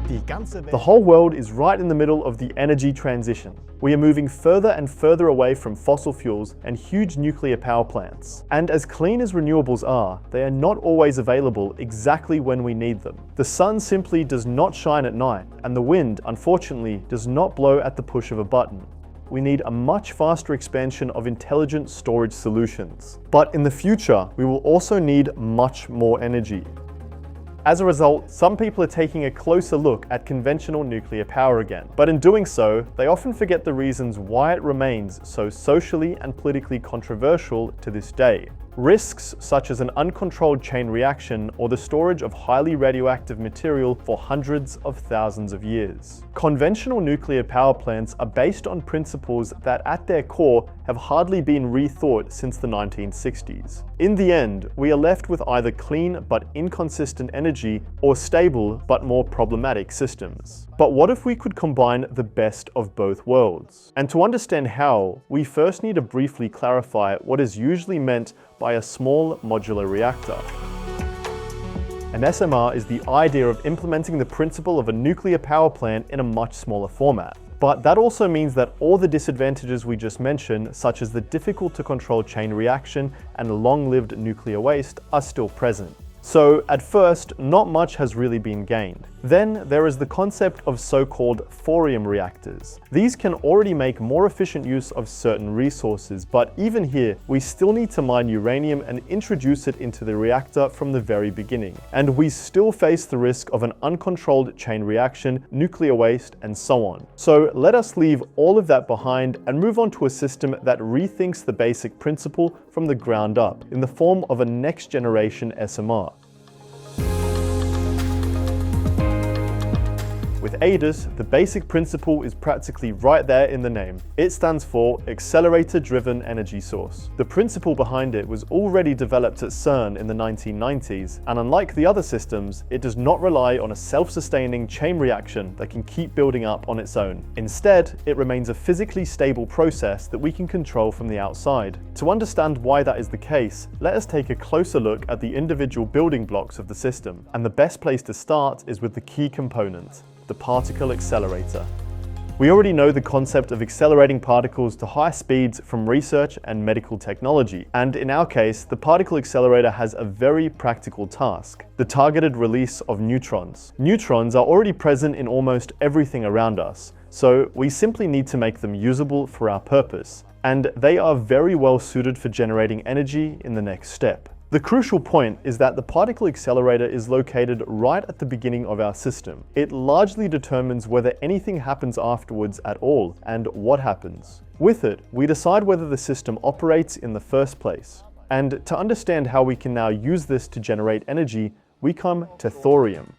The whole world is right in the middle of the energy transition. We are moving further and further away from fossil fuels and huge nuclear power plants. And as clean as renewables are, they are not always available exactly when we need them. The sun simply does not shine at night, and the wind, unfortunately, does not blow at the push of a button. We need a much faster expansion of intelligent storage solutions. But in the future, we will also need much more energy. As a result, some people are taking a closer look at conventional nuclear power again. But in doing so, they often forget the reasons why it remains so socially and politically controversial to this day. Risks such as an uncontrolled chain reaction or the storage of highly radioactive material for hundreds of thousands of years. Conventional nuclear power plants are based on principles that at their core have hardly been rethought since the 1960s. In the end, we are left with either clean but inconsistent energy or stable but more problematic systems. But what if we could combine the best of both worlds? And to understand how, we first need to briefly clarify what is usually meant by a small modular reactor. An SMR is the idea of implementing the principle of a nuclear power plant in a much smaller format. But that also means that all the disadvantages we just mentioned, such as the difficult to control chain reaction and long-lived nuclear waste, are still present. So at first, not much has really been gained. Then there is the concept of so-called thorium reactors. These can already make more efficient use of certain resources, but even here, we still need to mine uranium and introduce it into the reactor from the very beginning. And we still face the risk of an uncontrolled chain reaction, nuclear waste, and so on. So let us leave all of that behind and move on to a system that rethinks the basic principle from the ground up in the form of a next-generation SMR. With ADES, the basic principle is practically right there in the name. It stands for accelerator-driven energy source. The principle behind it was already developed at CERN in the 1990s, and unlike the other systems, it does not rely on a self-sustaining chain reaction that can keep building up on its own. Instead, it remains a physically stable process that we can control from the outside. To understand why that is the case, let us take a closer look at the individual building blocks of the system. And the best place to start is with the key component: the particle accelerator. We already know the concept of accelerating particles to high speeds from research and medical technology, and in our case, the particle accelerator has a very practical task: the targeted release of neutrons. Neutrons are already present in almost everything around us, so we simply need to make them usable for our purpose, and they are very well suited for generating energy in the next step. The crucial point is that the particle accelerator is located right at the beginning of our system. It largely determines whether anything happens afterwards at all, and what happens. With it, we decide whether the system operates in the first place. And to understand how we can now use this to generate energy, we come to thorium.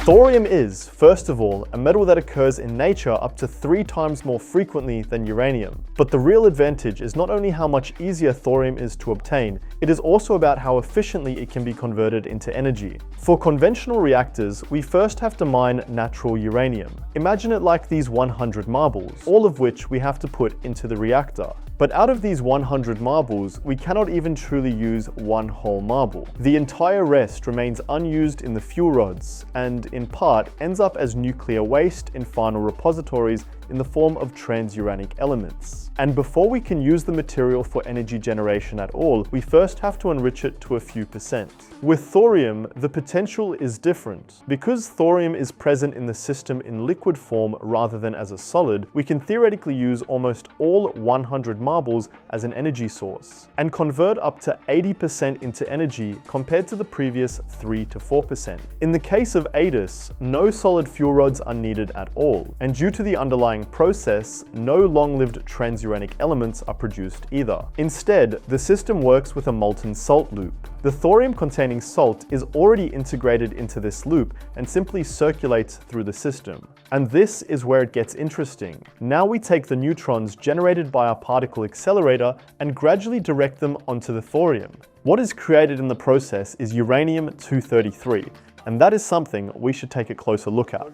Thorium is, first of all, a metal that occurs in nature up to 3 times more frequently than uranium. But the real advantage is not only how much easier thorium is to obtain, it is also about how efficiently it can be converted into energy. For conventional reactors, we first have to mine natural uranium. Imagine it like these 100 marbles, all of which we have to put into the reactor. But out of these 100 marbles, we cannot even truly use one whole marble. The entire rest remains unused in the fuel rods, and in part ends up as nuclear waste in final repositories in the form of transuranic elements. And before we can use the material for energy generation at all, we first have to enrich it to a few percent. With thorium, the potential is different. Because thorium is present in the system in liquid form rather than as a solid, we can theoretically use almost all 100 marbles as an energy source, and convert up to 80% into energy compared to the previous 3 to 4%. In the case of ADES, no solid fuel rods are needed at all, and due to the underlying process, no long-lived transuranic elements are produced either. Instead, the system works with a molten salt loop. The thorium-containing salt is already integrated into this loop and simply circulates through the system. And this is where it gets interesting. Now we take the neutrons generated by our particle accelerator and gradually direct them onto the thorium. What is created in the process is uranium-233, and that is something we should take a closer look at.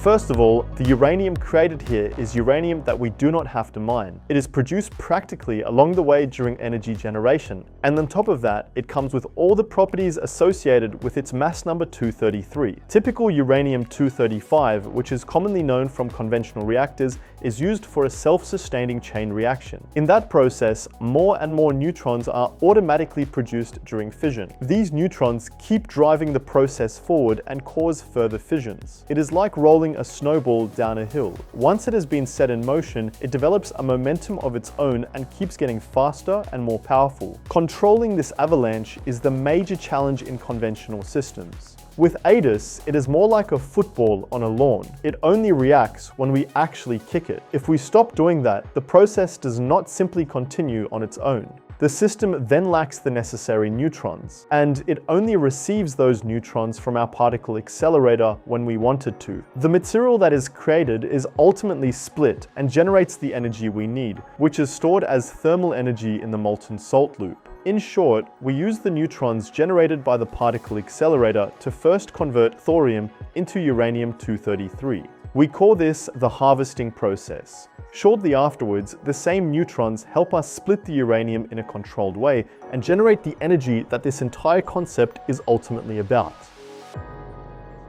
First of all, the uranium created here is uranium that we do not have to mine. It is produced practically along the way during energy generation, and on top of that, it comes with all the properties associated with its mass number 233. Typical uranium-235, which is commonly known from conventional reactors, is used for a self-sustaining chain reaction. In that process, more and more neutrons are automatically produced during fission. These neutrons keep driving the process forward and cause further fissions. It is like rolling a snowball down a hill. Once it has been set in motion, it develops a momentum of its own and keeps getting faster and more powerful. Controlling this avalanche is the major challenge in conventional systems. With ADES, it is more like a football on a lawn. It only reacts when we actually kick it. If we stop doing that, the process does not simply continue on its own. The system then lacks the necessary neutrons, and it only receives those neutrons from our particle accelerator when we want it to. The material that is created is ultimately split and generates the energy we need, which is stored as thermal energy in the molten salt loop. In short, we use the neutrons generated by the particle accelerator to first convert thorium into uranium-233. We call this the harvesting process. Shortly afterwards, the same neutrons help us split the uranium in a controlled way and generate the energy that this entire concept is ultimately about.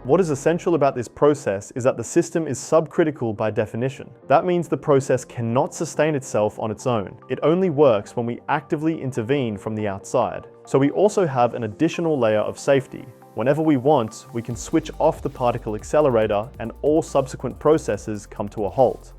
What is essential about this process is that the system is subcritical by definition. That means the process cannot sustain itself on its own. It only works when we actively intervene from the outside. So we also have an additional layer of safety. Whenever we want, we can switch off the particle accelerator and all subsequent processes come to a halt.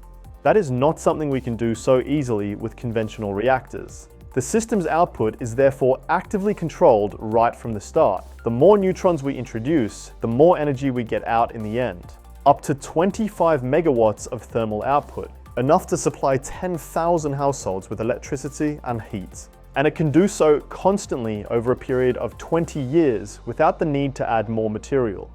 That is not something we can do so easily with conventional reactors. The system's output is therefore actively controlled right from the start. The more neutrons we introduce, the more energy we get out in the end. Up to 25 megawatts of thermal output, enough to supply 10,000 households with electricity and heat. And it can do so constantly over a period of 20 years without the need to add more material.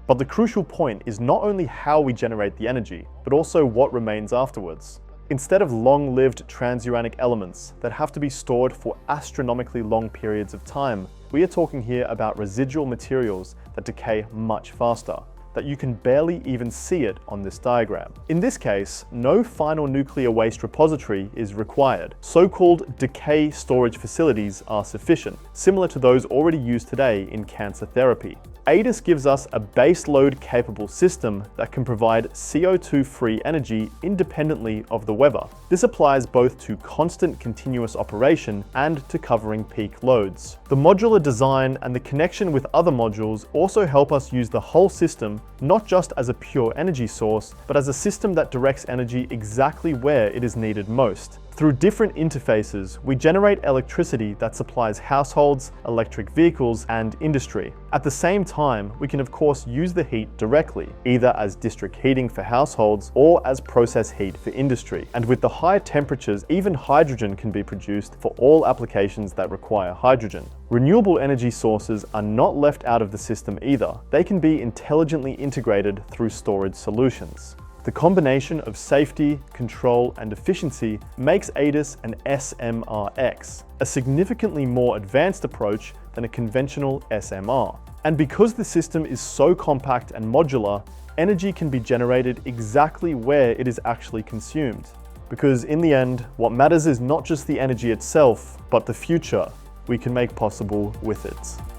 But the crucial point is not only how we generate the energy, but also what remains afterwards. Instead of long-lived transuranic elements that have to be stored for astronomically long periods of time, we are talking here about residual materials that decay much faster, that you can barely even see it on this diagram. In this case, no final nuclear waste repository is required. So-called decay storage facilities are sufficient, similar to those already used today in cancer therapy. ADES gives us a base load capable system that can provide CO2-free energy independently of the weather. This applies both to constant continuous operation and to covering peak loads. The modular design and the connection with other modules also help us use the whole system not just as a pure energy source, but as a system that directs energy exactly where it is needed most. Through different interfaces, we generate electricity that supplies households, electric vehicles, and industry. At the same time, we can of course use the heat directly, either as district heating for households or as process heat for industry. And with the high temperatures, even hydrogen can be produced for all applications that require hydrogen. Renewable energy sources are not left out of the system either. They can be intelligently integrated through storage solutions. The combination of safety, control, and efficiency makes ADES an SMRX, a significantly more advanced approach than a conventional SMR. And because the system is so compact and modular, energy can be generated exactly where it is actually consumed. Because in the end, what matters is not just the energy itself, but the future we can make possible with it.